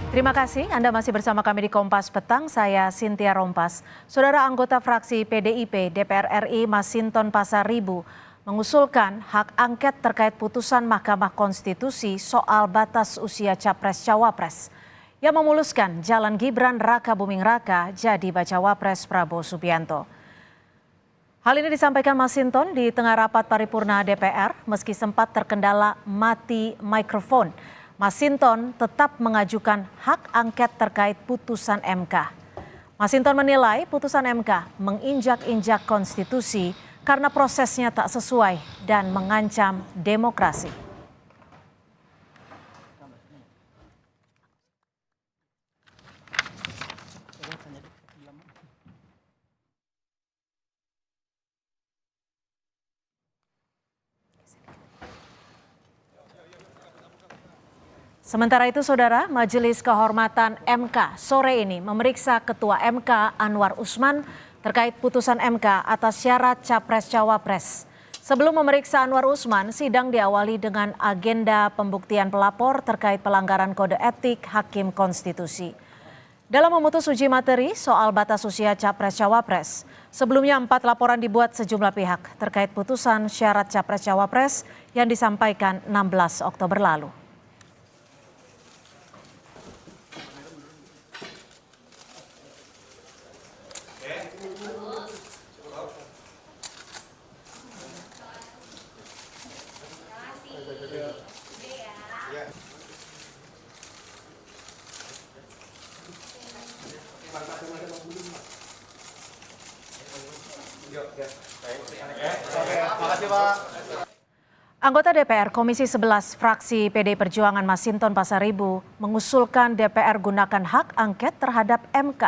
Terima kasih Anda masih bersama kami di Kompas Petang, saya Cynthia Rompas. Saudara anggota fraksi PDIP DPR RI Masinton Pasaribu mengusulkan hak angket terkait putusan Mahkamah Konstitusi soal batas usia Capres-Cawapres yang memuluskan jalan Gibran Raka Buming Raka jadi bacawa pres Prabowo Subianto. Hal ini disampaikan Masinton di tengah rapat paripurna DPR meski sempat terkendala mati mikrofon. Masinton tetap mengajukan hak angket terkait putusan MK. Masinton menilai putusan MK menginjak-injak konstitusi karena prosesnya tak sesuai dan mengancam demokrasi. Sementara itu, Saudara, Majelis Kehormatan MK sore ini memeriksa Ketua MK Anwar Usman terkait putusan MK atas syarat Capres-Cawapres. Sebelum memeriksa Anwar Usman, sidang diawali dengan agenda pembuktian pelapor terkait pelanggaran kode etik Hakim Konstitusi. Dalam memutus uji materi soal batas usia Capres-Cawapres, sebelumnya 4 laporan dibuat sejumlah pihak terkait putusan syarat Capres-Cawapres yang disampaikan 16 Oktober lalu. Anggota DPR Komisi 11 fraksi PDI Perjuangan Masinton Pasaribu mengusulkan DPR gunakan hak angket terhadap MK.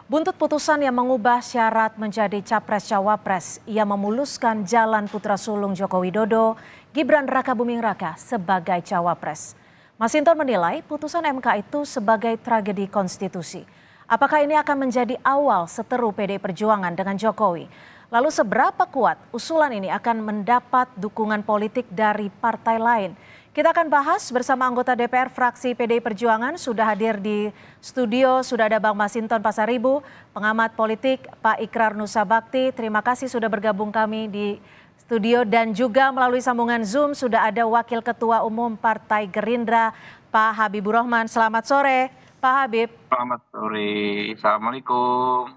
Buntut putusan yang mengubah syarat menjadi Capres-Cawapres, ia memuluskan jalan putra sulung Joko Widodo, Gibran Raka Buming Raka sebagai Cawapres. Masinton menilai putusan MK itu sebagai tragedi konstitusi. Apakah ini akan menjadi awal seteru PDI Perjuangan dengan Jokowi? Lalu seberapa kuat usulan ini akan mendapat dukungan politik dari partai lain? Kita akan bahas bersama anggota DPR fraksi PDI Perjuangan. Sudah hadir di studio, sudah ada Bang Masinton Pasaribu, pengamat politik Pak Ikrar Nusa Bakti. Terima kasih sudah bergabung kami di studio dan juga melalui sambungan Zoom sudah ada Wakil Ketua Umum Partai Gerindra Pak Habibur Rahman. Selamat sore Pak Habib. Selamat sore, Assalamualaikum.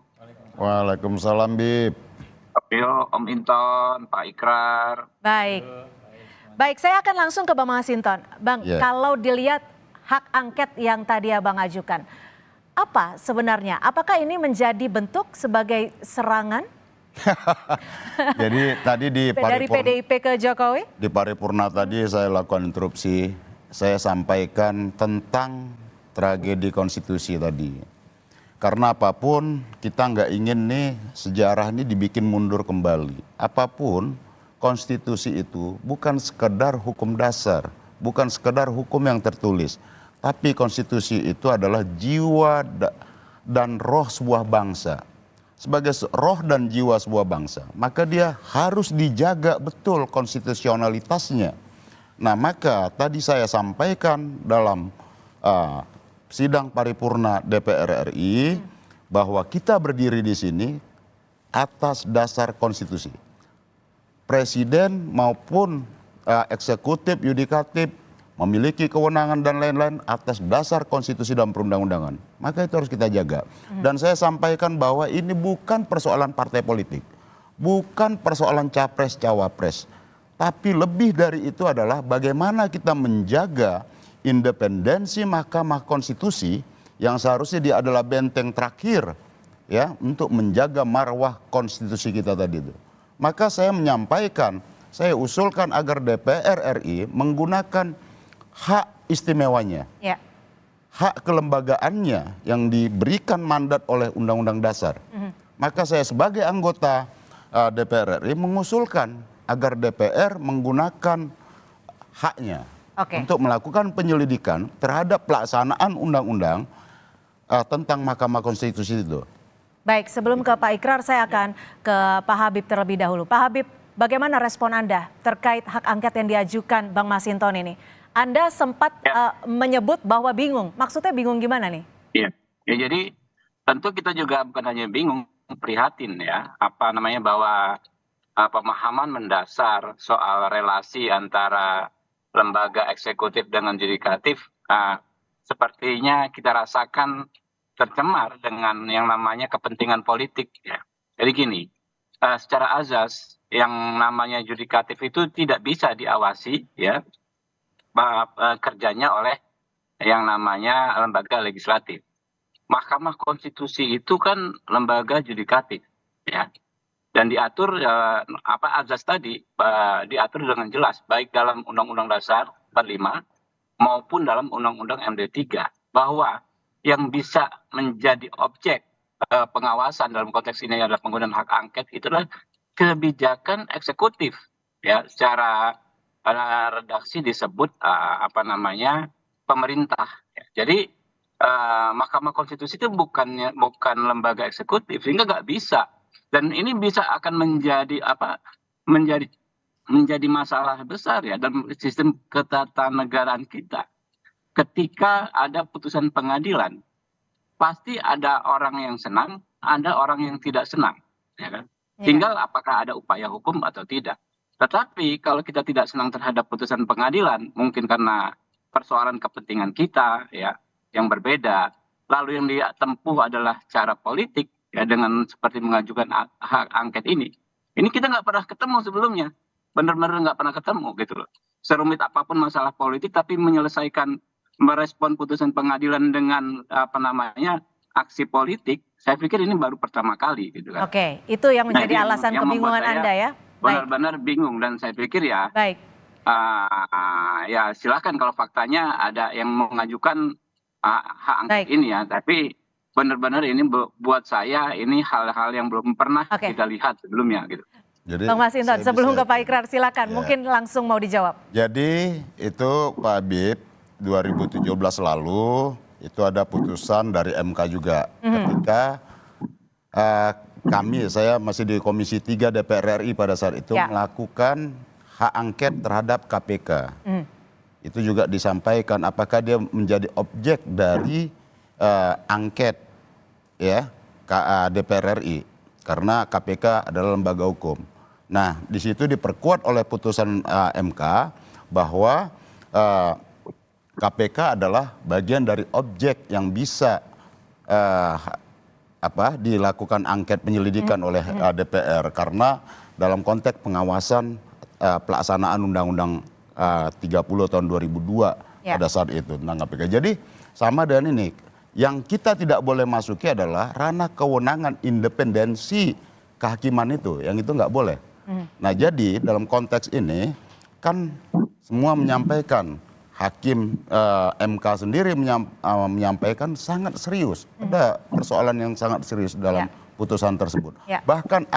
Waalaikumsalam, Bib. Yo, Om Inton, Pak Ikrar. Baik, saya akan langsung ke Bang Masinton. Bang, Kalau dilihat hak angket yang tadi Abang ajukan, apa sebenarnya? Apakah ini menjadi bentuk sebagai serangan? Jadi tadi dari PDIP ke Jokowi? Di paripurna tadi saya lakukan interupsi, saya sampaikan tentang tragedi konstitusi tadi. Karena apapun kita nggak ingin nih sejarah ini dibikin mundur kembali. Apapun konstitusi itu bukan sekedar hukum dasar, bukan sekedar hukum yang tertulis. Tapi konstitusi itu adalah jiwa dan roh sebuah bangsa. Sebagai roh dan jiwa sebuah bangsa, maka dia harus dijaga betul konstitusionalitasnya. Nah, maka tadi saya sampaikan dalam sidang paripurna DPR RI bahwa kita berdiri di sini atas dasar konstitusi. Presiden maupun eksekutif, yudikatif memiliki kewenangan dan lain-lain atas dasar konstitusi dan perundang-undangan. Maka itu harus kita jaga. Dan saya sampaikan bahwa ini bukan persoalan partai politik, bukan persoalan capres-cawapres, tapi lebih dari itu adalah bagaimana kita menjaga independensi Mahkamah Konstitusi yang seharusnya dia adalah benteng terakhir ya untuk menjaga marwah konstitusi kita tadi itu. Maka saya menyampaikan, saya usulkan agar DPR RI menggunakan hak istimewanya, hak kelembagaannya yang diberikan mandat oleh Undang-Undang Dasar. Maka saya sebagai anggota DPR RI mengusulkan agar DPR menggunakan haknya untuk melakukan penyelidikan terhadap pelaksanaan undang-undang tentang Mahkamah Konstitusi itu. Baik, sebelum ke Pak Ikrar saya akan ke Pak Habib terlebih dahulu. Pak Habib, bagaimana respon Anda terkait hak angket yang diajukan Bang Masinton ini? Anda sempat Ya. menyebut bahwa bingung. Maksudnya bingung gimana nih? Iya. Ya, jadi tentu kita juga bukan hanya bingung, prihatin ya, apa namanya, bahwa pemahaman mendasar soal relasi antara lembaga eksekutif dengan yudikatif sepertinya kita rasakan tercemar dengan yang namanya kepentingan politik ya. Jadi gini, secara azas yang namanya yudikatif itu tidak bisa diawasi ya, kerjanya oleh yang namanya lembaga legislatif. Mahkamah Konstitusi itu kan lembaga yudikatif ya, dan diatur azas tadi diatur dengan jelas baik dalam Undang-Undang Dasar 45 maupun dalam Undang-Undang MD3 bahwa yang bisa menjadi objek pengawasan dalam konteks ini adalah penggunaan hak angket itulah kebijakan eksekutif ya, secara redaksi disebut pemerintah ya. Jadi Mahkamah Konstitusi itu bukan lembaga eksekutif sehingga nggak bisa, dan ini bisa akan menjadi menjadi masalah besar ya dalam sistem ketatanegaraan kita. Ketika ada putusan pengadilan, pasti ada orang yang senang, ada orang yang tidak senang, ya kan? Iya. Tinggal apakah ada upaya hukum atau tidak. Tetapi kalau kita tidak senang terhadap putusan pengadilan, mungkin karena persoalan kepentingan kita ya yang berbeda, lalu yang ditempuh adalah cara politik ya dengan seperti mengajukan hak angket ini. Ini kita nggak pernah ketemu sebelumnya, benar-benar nggak pernah ketemu gitu loh. Serumit apapun masalah politik, tapi merespon putusan pengadilan dengan aksi politik, saya pikir ini baru pertama kali gitu kan. Oke, itu yang Nah, menjadi ini alasan yang membuat kebingungan saya Anda ya? Baik, benar-benar bingung, dan saya pikir ya baik. ya silakan kalau faktanya ada yang mengajukan hak angket Baik. ini ya, tapi benar-benar ini buat saya ini hal-hal yang belum pernah Oke. kita lihat sebelumnya gitu. Jadi Bang Masinton, saya sebelum bisa- ke Pak Ikrar, silakan. Ya. Mungkin langsung mau dijawab. Jadi itu Pak Habib 2017 lalu itu ada putusan dari MK juga ketika saya masih di Komisi 3 DPR RI pada saat itu Ya. melakukan hak angket terhadap KPK. Hmm. Itu juga disampaikan apakah dia menjadi objek dari angket ya DPR RI karena KPK adalah lembaga hukum. Nah, di situ diperkuat oleh putusan MK bahwa KPK adalah bagian dari objek yang bisa dilakukan angket penyelidikan oleh DPR karena dalam konteks pengawasan pelaksanaan Undang-Undang 30 tahun 2002 Ya. pada saat itu tentang KPK. Jadi sama dengan ini, yang kita tidak boleh masuki adalah ranah kewenangan independensi kehakiman itu, yang itu nggak boleh. Nah jadi dalam konteks ini kan semua menyampaikan, hakim MK sendiri menyampaikan sangat serius, ada persoalan yang sangat serius dalam putusan tersebut. Ya. Bahkan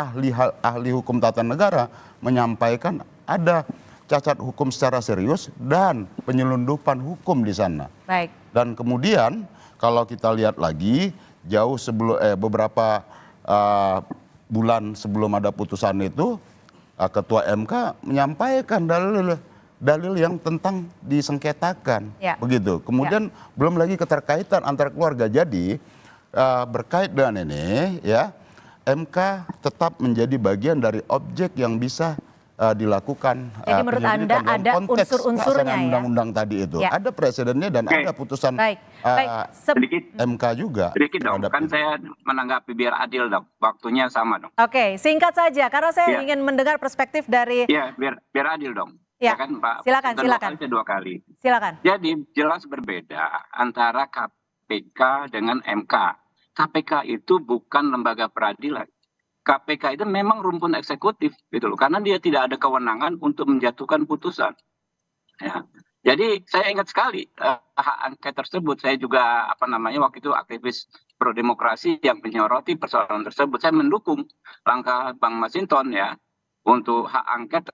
ahli hukum tata negara menyampaikan ada cacat hukum secara serius dan penyelundupan hukum di sana. Baik. Dan kemudian kalau kita lihat lagi jauh sebelum beberapa bulan sebelum ada putusan itu, Ketua MK menyampaikan dalil yang tentang disengketakan, Ya. begitu. Kemudian belum lagi keterkaitan antar keluarga. Jadi berkait dengan ini, ya MK tetap menjadi bagian dari objek yang bisa dilakukan. Jadi menurut Anda penyelidikan dalam ada konteks unsur-unsurnya pelaksanaan ya? undang-undang tadi itu. Ya. Ada presidennya dan ada putusan Baik. Baik. Sedikit MK juga. sedikit dong, terhadap kan itu. saya menanggapi biar adil dong, waktunya sama dong. Oke, singkat saja karena saya Ya. ingin mendengar perspektif dari Ya, biar adil dong. Ya, kan Pak. silakan, Bukan silakan. dua kali. silakan. Jadi jelas berbeda antara KPK dengan MK. KPK itu bukan lembaga peradilan. KPK itu memang rumpun eksekutif gitu loh, karena dia tidak ada kewenangan untuk menjatuhkan putusan. Ya. Jadi saya ingat sekali hak angket tersebut. Saya juga waktu itu aktivis pro demokrasi yang menyoroti persoalan tersebut. Saya mendukung langkah Bang Masinton ya untuk hak angket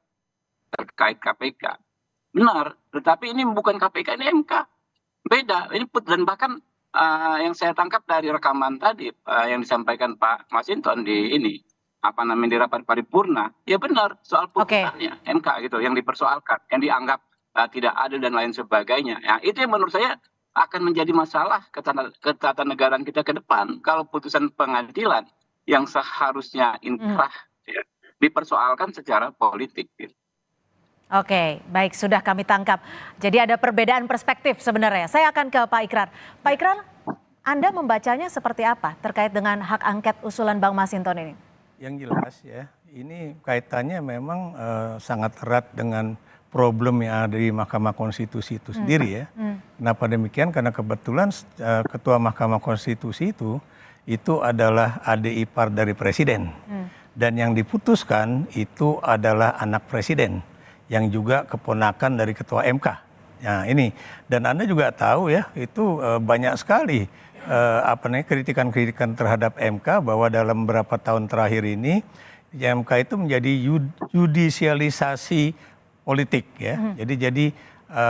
terkait KPK. Benar, tetapi ini bukan KPK, ini MK. Beda. Ini dan bahkan yang saya tangkap dari rekaman tadi yang disampaikan Pak Masinton di di rapat paripurna, ya benar soal putusannya MK gitu yang dipersoalkan, yang dianggap tidak adil dan lain sebagainya. Ya, itu yang menurut saya akan menjadi masalah ketatanegaraan kita ke depan kalau putusan pengadilan yang seharusnya inkrah ya, dipersoalkan secara politik. Gitu. Oke, baik, sudah kami tangkap. Jadi ada perbedaan perspektif sebenarnya. Saya akan ke Pak Ikrar. Pak Ikrar, Anda membacanya seperti apa terkait dengan hak angket usulan Bang Masinton ini? Yang jelas ya, ini kaitannya memang sangat erat dengan problem yang ada di Mahkamah Konstitusi itu sendiri ya. Kenapa demikian? Karena kebetulan Ketua Mahkamah Konstitusi itu adalah adik ipar dari Presiden. Dan yang diputuskan itu adalah anak Presiden, yang juga keponakan dari Ketua MK. Nah ini, dan Anda juga tahu ya, itu banyak sekali kritikan-kritikan terhadap MK bahwa dalam beberapa tahun terakhir ini MK itu menjadi judisialisasi politik ya. Jadi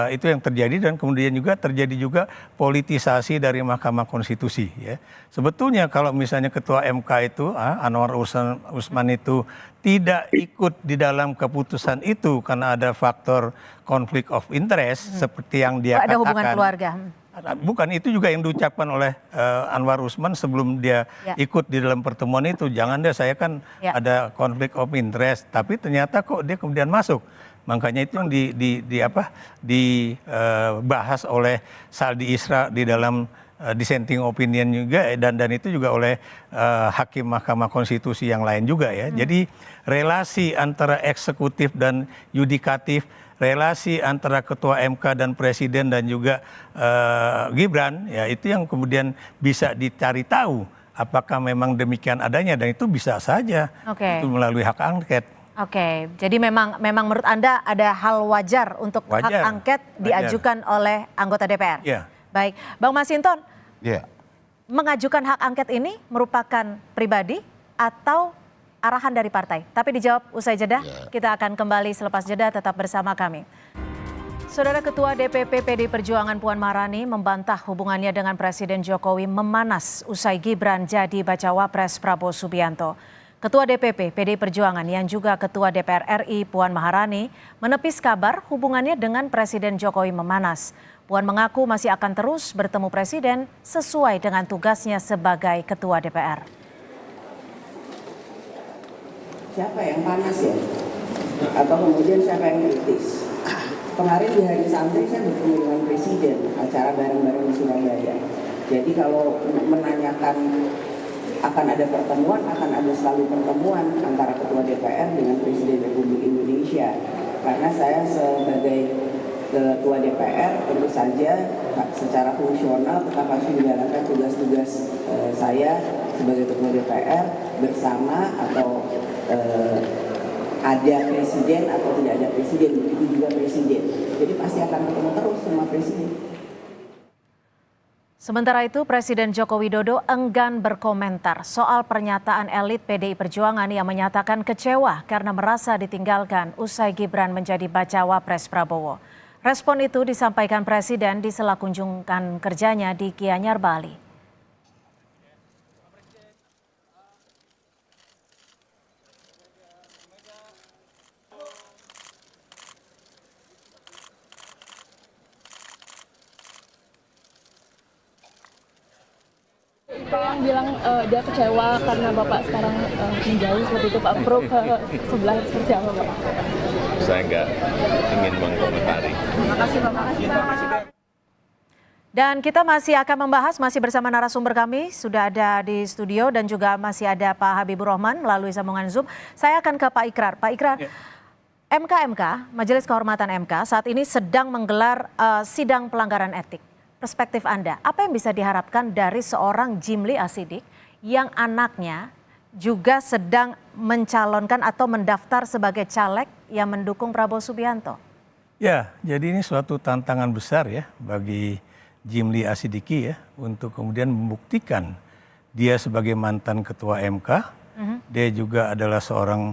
itu yang terjadi dan kemudian juga terjadi juga politisasi dari Mahkamah Konstitusi ya. Sebetulnya kalau misalnya Ketua MK itu Anwar Usman itu tidak ikut di dalam keputusan itu karena ada faktor konflik of interest seperti yang dia katakan. Ada hubungan keluarga. Bukan, itu juga yang diucapkan oleh Anwar Usman sebelum dia ikut di dalam pertemuan itu. Jangan deh, saya kan ada konflik of interest, tapi ternyata kok dia kemudian masuk. Makanya itu yang dibahas oleh Saldi Isra di dalam dissenting opinion juga dan itu juga oleh hakim Mahkamah Konstitusi yang lain juga ya. Jadi relasi antara eksekutif dan yudikatif, relasi antara Ketua MK dan Presiden dan juga Gibran ya, itu yang kemudian bisa dicari tahu apakah memang demikian adanya, dan itu bisa saja itu melalui hak angket. Oke, jadi memang menurut Anda ada hal wajar untuk hak angket diajukan oleh anggota DPR. Baik, Bang Masinton, mengajukan hak angket ini merupakan pribadi atau arahan dari partai? Tapi dijawab usai jeda. Kita akan kembali selepas jeda, tetap bersama kami. Saudara Ketua DPP PDI Perjuangan Puan Maharani membantah hubungannya dengan Presiden Jokowi memanas usai Gibran jadi bacawa pres Prabowo Subianto. Ketua DPP PDI Perjuangan yang juga Ketua DPR RI Puan Maharani menepis kabar hubungannya dengan Presiden Jokowi memanas. Puan mengaku masih akan terus bertemu Presiden sesuai dengan tugasnya sebagai Ketua DPR. Siapa yang panas ya? Atau kemudian siapa yang kritis? Kemarin di hari santai saya bertemu dengan Presiden, acara bareng-bareng di Surabaya. Jadi kalau menanyakan akan ada pertemuan, akan ada selalu pertemuan antara Ketua DPR dengan Presiden Republik Indonesia. Karena saya sebagai Ketua DPR tentu saja secara fungsional tetap harus menjalankan tugas-tugas saya sebagai Ketua DPR bersama atau ada Presiden atau tidak ada Presiden, begitu juga Presiden. Jadi pasti akan ketemu terus sama Presiden. Sementara itu, Presiden Joko Widodo enggan berkomentar soal pernyataan elit PDI Perjuangan yang menyatakan kecewa karena merasa ditinggalkan usai Gibran menjadi bacawa pres Prabowo. Respon itu disampaikan Presiden di sela kunjungan kerjanya di Gianyar, Bali. Pak yang bilang dia kecewa karena Bapak sekarang menjauh seperti itu, Pak. Pro ke sebelah seperti apa, Pak? Saya nggak ingin mengkomentari. Terima kasih, Bapak. Dan kita masih akan membahas, masih bersama narasumber kami, sudah ada di studio dan juga masih ada Pak Habibur Rahman melalui sambungan Zoom. Saya akan ke Pak Ikrar. Pak Ikrar, MK, Majelis Kehormatan MK saat ini sedang menggelar sidang pelanggaran etik. Perspektif Anda, apa yang bisa diharapkan dari seorang Jimli Asidik yang anaknya juga sedang mencalonkan atau mendaftar sebagai caleg yang mendukung Prabowo Subianto? Ya, jadi ini suatu tantangan besar ya bagi Jimli Asidiki ya untuk kemudian membuktikan dia sebagai mantan ketua MK, dia juga adalah seorang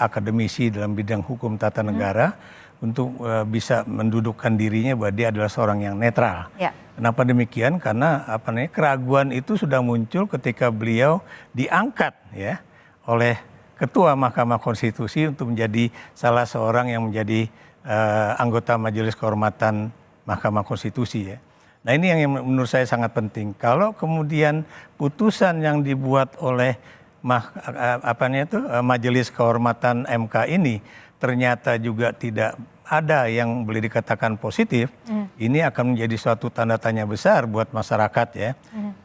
akademisi dalam bidang hukum tata negara. Untuk bisa mendudukkan dirinya bahwa dia adalah seorang yang netral. Kenapa demikian? Karena keraguan itu sudah muncul ketika beliau diangkat ya oleh Ketua Mahkamah Konstitusi untuk menjadi salah seorang yang menjadi anggota Majelis Kehormatan Mahkamah Konstitusi ya. Nah ini yang menurut saya sangat penting. Kalau kemudian putusan yang dibuat oleh Majelis Kehormatan MK ini ternyata juga tidak ada yang boleh dikatakan positif, ini akan menjadi suatu tanda tanya besar buat masyarakat ya.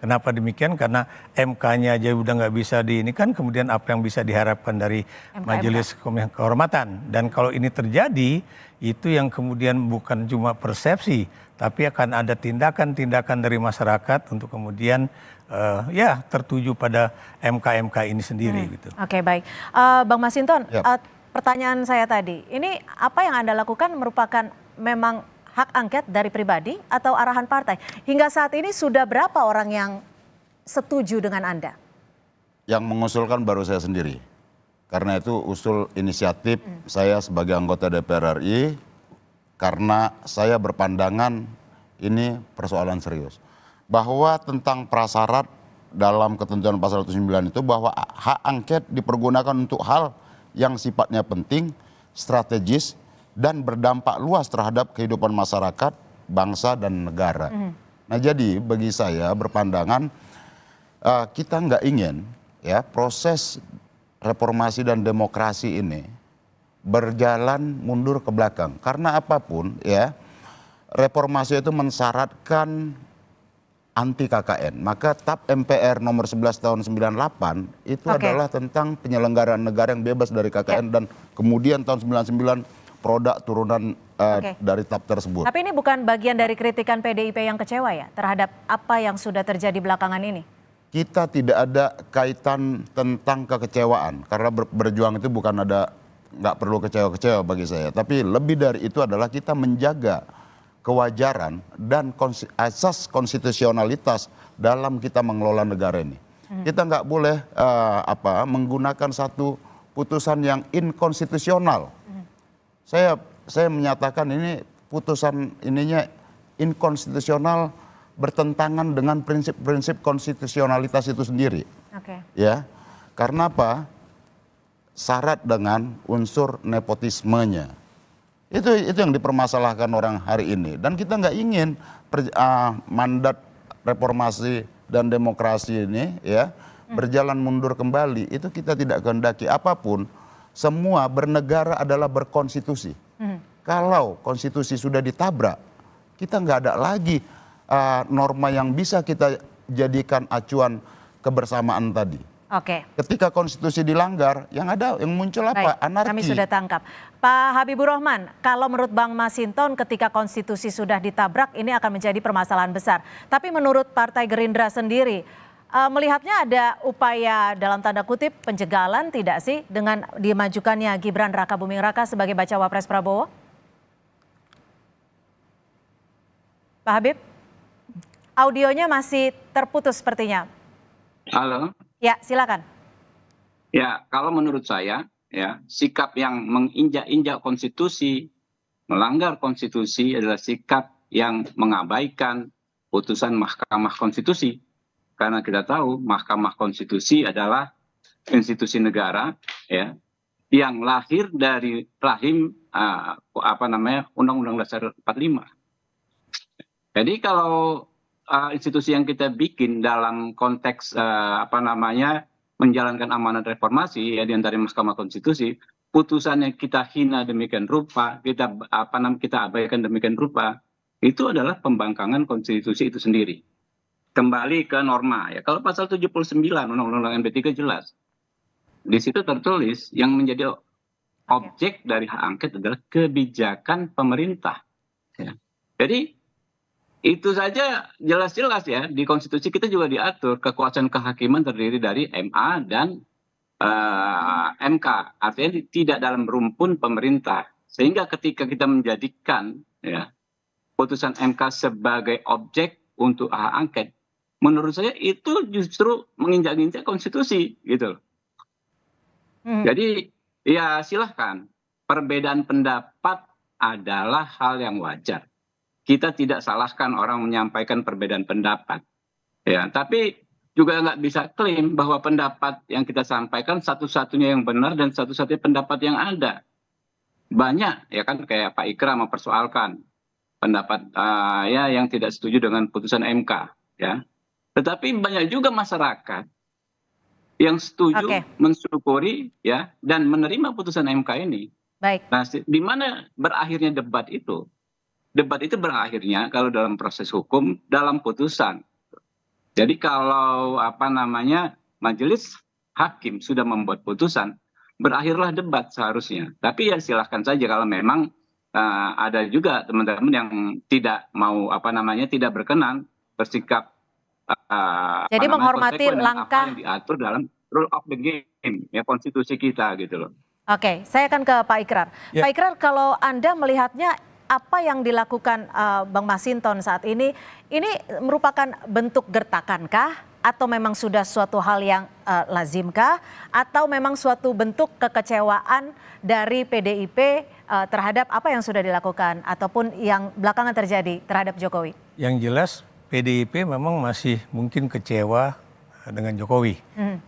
Kenapa demikian? Karena MK-nya aja udah nggak bisa ini kan, kemudian apa yang bisa diharapkan dari Majelis Kehormatan. Dan kalau ini terjadi, itu yang kemudian bukan cuma persepsi, tapi akan ada tindakan-tindakan dari masyarakat untuk kemudian ya tertuju pada MK-MK ini sendiri gitu. Oke, baik. Bang Masinton, pertanyaan saya tadi, ini apa yang Anda lakukan merupakan memang hak angket dari pribadi atau arahan partai? Hingga saat ini sudah berapa orang yang setuju dengan Anda? Yang mengusulkan baru saya sendiri. Karena itu usul inisiatif saya sebagai anggota DPR RI, karena saya berpandangan ini persoalan serius. Bahwa tentang prasyarat dalam ketentuan pasal 9 itu bahwa hak angket dipergunakan untuk hal yang sifatnya penting, strategis, dan berdampak luas terhadap kehidupan masyarakat, bangsa, dan negara. Nah jadi bagi saya berpandangan kita nggak ingin ya proses reformasi dan demokrasi ini berjalan mundur ke belakang. Karena apapun ya, reformasi itu mensyaratkan anti KKN. Maka TAP MPR nomor 11 tahun 98 itu adalah tentang penyelenggaraan negara yang bebas dari KKN dan kemudian tahun 99 produk turunan dari TAP tersebut. Tapi ini bukan bagian dari kritikan PDIP yang kecewa ya terhadap apa yang sudah terjadi belakangan ini? Kita tidak ada kaitan tentang kekecewaan karena berjuang itu bukan ada, nggak perlu kecewa-kecewa bagi saya. Tapi lebih dari itu adalah kita menjaga kewajaran dan asas konstitusionalitas dalam kita mengelola negara ini. Kita nggak boleh menggunakan satu putusan yang inkonstitusional. Saya menyatakan ini putusan ininya inkonstitusional, bertentangan dengan prinsip-prinsip konstitusionalitas itu sendiri. Ya, karena apa? Syarat dengan unsur nepotismenya. Itu yang dipermasalahkan orang hari ini. Dan kita nggak ingin mandat reformasi dan demokrasi ini ya berjalan mundur kembali. Itu kita tidak kehendaki. Apapun, semua bernegara adalah berkonstitusi. Kalau konstitusi sudah ditabrak, kita nggak ada lagi norma yang bisa kita jadikan acuan kebersamaan tadi. Ketika konstitusi dilanggar, yang muncul apa? Anarki. Kami sudah tangkap. Pak Habibur Rahman, kalau menurut Bang Masinton ketika konstitusi sudah ditabrak ini akan menjadi permasalahan besar. Tapi menurut Partai Gerindra sendiri, melihatnya ada upaya dalam tanda kutip penjagalan tidak sih dengan dimajukannya Gibran Rakabuming Raka sebagai bacawa pres Prabowo? Pak Habib, audionya masih terputus sepertinya. Halo. Ya, silakan. Ya, kalau menurut saya, ya sikap yang menginjak-injak konstitusi, melanggar konstitusi adalah sikap yang mengabaikan putusan Mahkamah Konstitusi. Karena kita tahu Mahkamah Konstitusi adalah institusi negara, ya, yang lahir dari rahim Undang-Undang Dasar 45. Jadi kalau institusi yang kita bikin dalam konteks menjalankan amanat reformasi ya diantara Mahkamah Konstitusi, putusannya kita hina demikian rupa, kita abaikan demikian rupa, itu adalah pembangkangan konstitusi itu sendiri. Kembali ke norma ya. Kalau pasal 79 Undang-Undang MP3 jelas. Di situ tertulis yang menjadi objek dari hak angket adalah kebijakan pemerintah. Ya. Jadi itu saja jelas-jelas ya, di konstitusi kita juga diatur kekuasaan kehakiman terdiri dari MA dan MK. Artinya tidak dalam rumpun pemerintah. Sehingga ketika kita menjadikan ya, putusan MK sebagai objek untuk hak angket, menurut saya itu justru menginjak-injak konstitusi gitu. Jadi ya silahkan, perbedaan pendapat adalah hal yang wajar. Kita tidak salahkan orang menyampaikan perbedaan pendapat, ya. Tapi juga nggak bisa klaim bahwa pendapat yang kita sampaikan satu-satunya yang benar dan satu-satunya pendapat yang ada. banyak ya kan kayak Pak Ikra mempersoalkan pendapat ya yang tidak setuju dengan putusan MK ya. Tetapi banyak juga masyarakat yang setuju, Oke, mensyukuri ya dan menerima putusan MK ini. baik. Nah, di mana berakhirnya debat itu? Debat itu berakhirnya kalau dalam proses hukum dalam putusan. Jadi kalau apa namanya majelis hakim sudah membuat putusan, berakhirlah debat seharusnya. Tapi ya silahkan saja kalau memang ada juga teman-teman yang tidak mau apa namanya tidak berkenan bersikap apa Jadi namanya menghormati konsekuen dengan apa langkah. yang diatur dalam rule of the game ya konstitusi kita gitu loh. Oke, saya akan ke Pak Ikrar. Ya. Pak Ikrar, kalau Anda melihatnya apa yang dilakukan Bang Masinton saat ini merupakan bentuk gertakankah atau memang sudah suatu hal yang lazimkah atau memang suatu bentuk kekecewaan dari PDIP terhadap apa yang sudah dilakukan ataupun yang belakangan terjadi terhadap Jokowi? Yang jelas PDIP memang masih mungkin kecewa dengan Jokowi.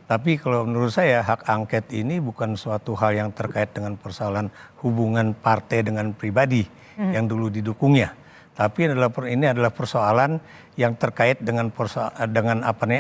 Tapi kalau menurut saya hak angket ini bukan suatu hal yang terkait dengan persoalan hubungan partai dengan pribadi yang dulu didukungnya. Tapi ini adalah persoalan yang terkait dengan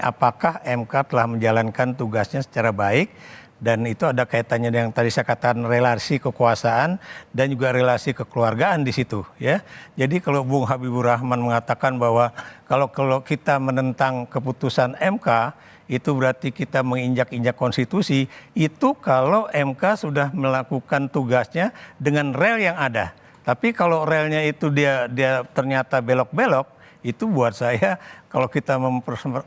apakah MK telah menjalankan tugasnya secara baik, dan itu ada kaitannya dengan tadi saya katakan relasi kekuasaan dan juga relasi kekeluargaan di situ ya. Jadi kalau Bung Habibur Rahman mengatakan bahwa kalau kita menentang keputusan MK itu berarti kita menginjak-injak konstitusi, itu kalau MK sudah melakukan tugasnya dengan rel yang ada. Tapi kalau relnya itu dia ternyata belok-belok, itu buat saya kalau kita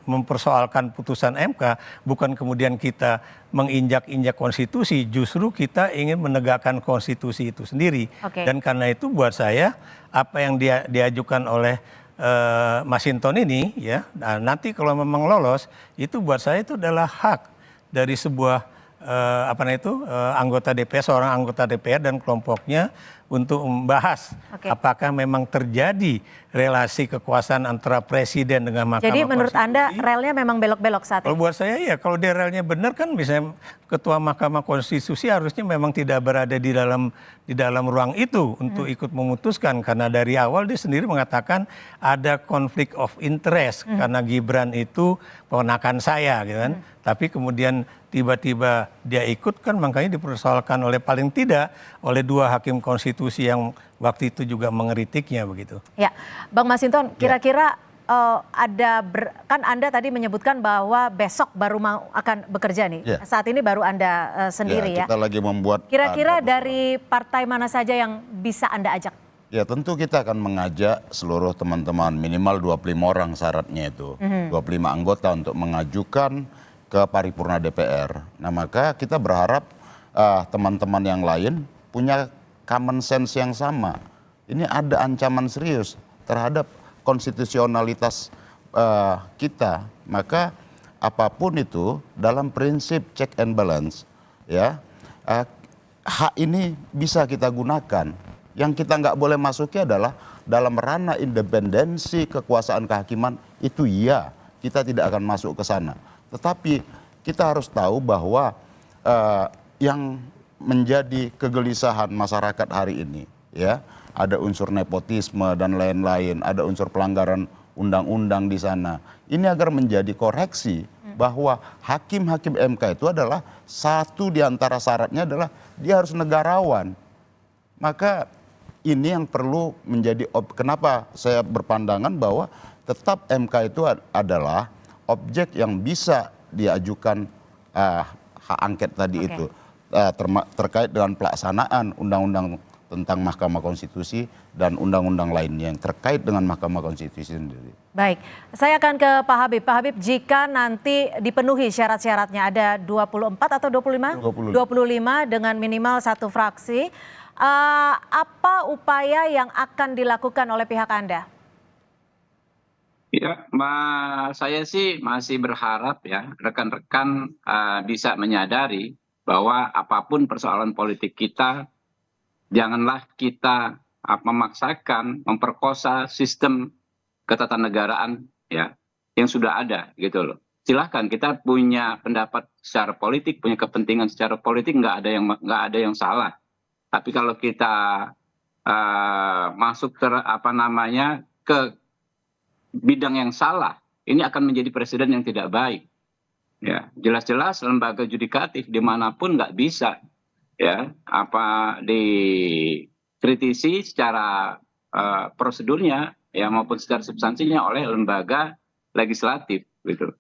mempersoalkan putusan MK bukan kemudian kita menginjak-injak konstitusi, justru kita ingin menegakkan konstitusi itu sendiri. Oke. Dan karena itu buat saya apa yang diajukan oleh Masinton ini ya, nah, nanti kalau memang lolos itu buat saya itu adalah hak dari sebuah anggota DPR, seorang anggota DPR dan kelompoknya untuk membahas apakah memang terjadi relasi kekuasaan antara presiden dengan Mahkamah Jadi menurut Konstitusi. Anda relnya memang belok-belok saat Kalau ini? buat saya ya, kalau dia relnya benar kan misalnya ketua Mahkamah Konstitusi harusnya memang tidak berada di dalam ruang itu untuk ikut memutuskan, karena dari awal dia sendiri mengatakan ada konflik of interest karena Gibran itu ponakan saya gitu kan. Tapi kemudian tiba-tiba dia ikut kan, makanya dipersoalkan paling tidak oleh 2 hakim konstitusi yang waktu itu juga mengeritiknya begitu. Ya, Bang Masinton, kira-kira kan Anda tadi menyebutkan bahwa besok baru akan bekerja nih. Ya. Saat ini baru Anda sendiri ya. Kita lagi membuat. Kira-kira dari partai mana saja yang bisa Anda ajak? Ya tentu kita akan mengajak seluruh teman-teman, minimal 25 orang syaratnya itu. 25 anggota untuk mengajukan ke paripurna DPR. Nah maka kita berharap teman-teman yang lain punya common sense yang sama. Ini ada ancaman serius terhadap konstitusionalitas kita. Maka apapun itu dalam prinsip check and balance ya, hak ini bisa kita gunakan. Yang kita nggak boleh masuki adalah dalam ranah independensi kekuasaan kehakiman itu ya, kita tidak akan masuk ke sana. Tetapi kita harus tahu bahwa yang menjadi kegelisahan masyarakat hari ini ya, ada unsur nepotisme dan lain-lain, ada unsur pelanggaran undang-undang di sana. Ini agar menjadi koreksi bahwa hakim-hakim MK itu adalah satu di antara syaratnya adalah dia harus negarawan. Maka ini yang perlu menjadi kenapa saya berpandangan bahwa tetap MK itu adalah objek yang bisa diajukan hak angket tadi itu terkait dengan pelaksanaan undang-undang tentang Mahkamah Konstitusi dan undang-undang lainnya yang terkait dengan Mahkamah Konstitusi sendiri. Baik, saya akan ke Pak Habib. Pak Habib, jika nanti dipenuhi syarat-syaratnya ada 24 atau 25? 25 dengan minimal 1 fraksi, apa upaya yang akan dilakukan oleh pihak Anda? Ya, saya sih masih berharap ya rekan-rekan bisa menyadari bahwa apapun persoalan politik kita, janganlah kita memaksakan, memperkosa sistem ketatanegaraan ya yang sudah ada gitu loh. Silahkan kita punya pendapat secara politik, punya kepentingan secara politik, nggak ada yang salah. Tapi kalau kita masuk ke bidang yang salah, ini akan menjadi presiden yang tidak baik. Ya, jelas-jelas lembaga yudikatif dimanapun nggak bisa ya dikritisi secara prosedurnya ya maupun secara substansinya oleh lembaga legislatif gitu.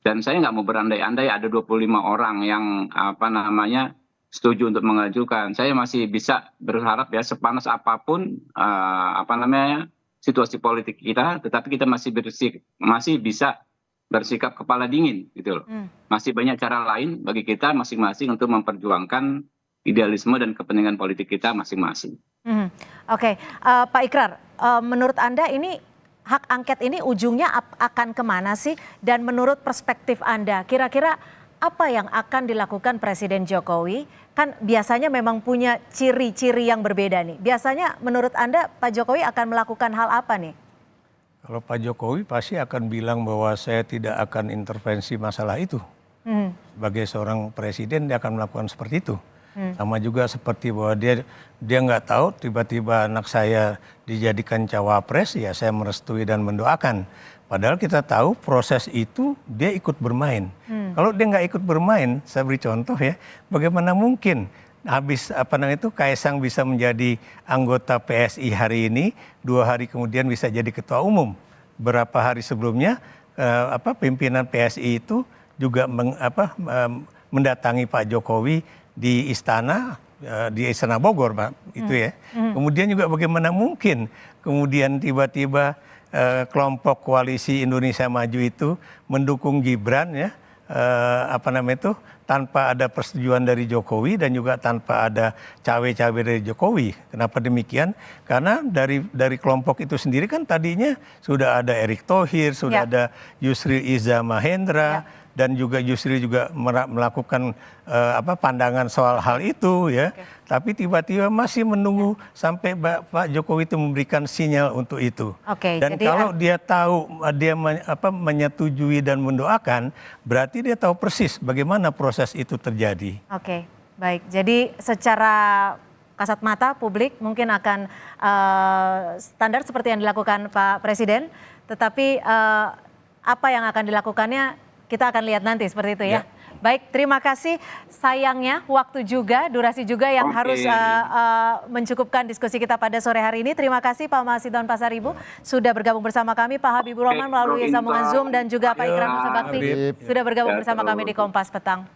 Dan saya nggak mau berandai-andai ada 25 orang yang setuju untuk mengajukan. Saya masih bisa berharap ya sepanas apapun situasi politik kita, tetapi kita masih bisa bersikap kepala dingin gitu loh. Masih banyak cara lain bagi kita masing-masing untuk memperjuangkan idealisme dan kepentingan politik kita masing-masing. Oke, Pak Ikrar, menurut Anda ini hak angket ini ujungnya akan kemana sih? Dan menurut perspektif Anda, kira-kira apa yang akan dilakukan Presiden Jokowi? Kan biasanya memang punya ciri-ciri yang berbeda nih. Biasanya menurut Anda Pak Jokowi akan melakukan hal apa nih? Kalau Pak Jokowi pasti akan bilang bahwa saya tidak akan intervensi masalah itu. Sebagai seorang presiden dia akan melakukan seperti itu. Sama juga seperti bahwa dia nggak tahu tiba-tiba anak saya dijadikan cawapres, ya saya merestui dan mendoakan. Padahal kita tahu proses itu dia ikut bermain. Kalau dia nggak ikut bermain, saya beri contoh ya, bagaimana mungkin habis Kaisang bisa menjadi anggota PSI hari ini, 2 hari kemudian bisa jadi ketua umum. Berapa hari sebelumnya pimpinan PSI itu juga mendatangi Pak Jokowi di istana Bogor, Pak, itu ya. Kemudian juga bagaimana mungkin kemudian tiba-tiba kelompok koalisi Indonesia Maju itu mendukung Gibran ya, tanpa ada persetujuan dari Jokowi dan juga tanpa ada cawe-cawe dari Jokowi. Kenapa demikian? Karena dari kelompok itu sendiri kan tadinya sudah ada Erick Thohir, sudah ada Yusril Iza Mahendra, dan juga Yusril juga melakukan pandangan soal hal itu ya. Tapi tiba-tiba masih menunggu sampai Pak Jokowi itu memberikan sinyal untuk itu. Dan jadi kalau dia tahu dia menyetujui dan mendoakan, berarti dia tahu persis bagaimana proses itu terjadi. Oke, baik. Jadi secara kasat mata publik mungkin akan standar seperti yang dilakukan Pak Presiden, tetapi apa yang akan dilakukannya kita akan lihat nanti seperti itu ya. Baik, terima kasih. Sayangnya waktu juga, durasi juga yang harus mencukupkan diskusi kita pada sore hari ini. Terima kasih Pak Masinton Pasaribu sudah bergabung bersama kami, Pak Habibur Rahman melalui sambungan Zoom, dan juga Pak Ikrar Nusa Bakti sudah bergabung bersama kami di Kompas Petang.